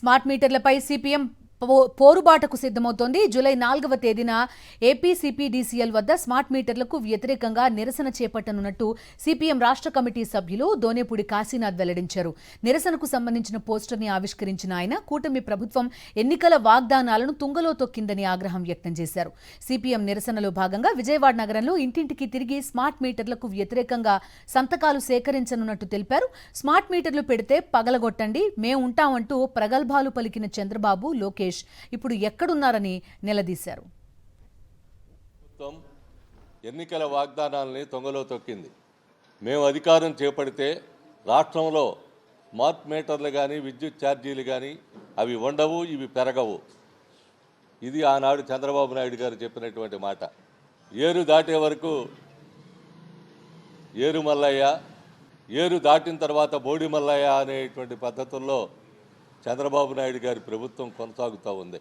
Smart మీటర్లపై CPM పోరుబాటకు సిద్ధమవుతోంది. July 4వ తేదీన ఏపీ సిపిడిసిఎల్ వద్ద స్మార్ట్ మీటర్లకు వ్యతిరేకంగా నిరసన చేపట్టనున్నట్టు సిపిఎం రాష్ట్ర కమిటీ సభ్యులు దోనేపూడి కాశీనాథ్ వెల్లడించారు. నిరసనకు సంబంధించిన పోస్టర్ని ఆవిష్కరించిన ఆయన కూటమి ప్రభుత్వం ఎన్నికల వాగ్దానాలను తుంగలో తొక్కిందని ఆగ్రహం వ్యక్తం చేశారు. సిపిఎం నిరసనలో భాగంగా విజయవాడ నగరంలో ఇంటింటికి తిరిగి స్మార్ట్ మీటర్లకు వ్యతిరేకంగా సంతకాలు సేకరించనున్నట్టు తెలిపారు. స్మార్ట్ మీటర్లు పెడితే పగలగొట్టండి, మేం ఉంటామంటూ ప్రగల్భాలు పలికిన చంద్రబాబు, లోకేష్ ఇప్పుడు ఎక్కడున్నారని నిలదీశారు. ఎన్నికల వాగ్దానాలని తొంగలో తొక్కింది. మేము అధికారం చేపడితే రాష్ట్రంలో స్మార్ట్ మీటర్లు కానీ విద్యుత్ ఛార్జీలు కానీ అవి ఉండవు, ఇవి పెరగవు. ఇది ఆనాడు చంద్రబాబు నాయుడు గారు చెప్పినటువంటి మాట. ఏరు దాటే వరకు ఏరు మల్లయ్య, ఏరు దాటిన తర్వాత బోడి మల్లయ్య అనేటువంటి పద్ధతుల్లో చంద్రబాబు నాయుడు గారి ప్రభుత్వం కొనసాగుతూ ఉంది.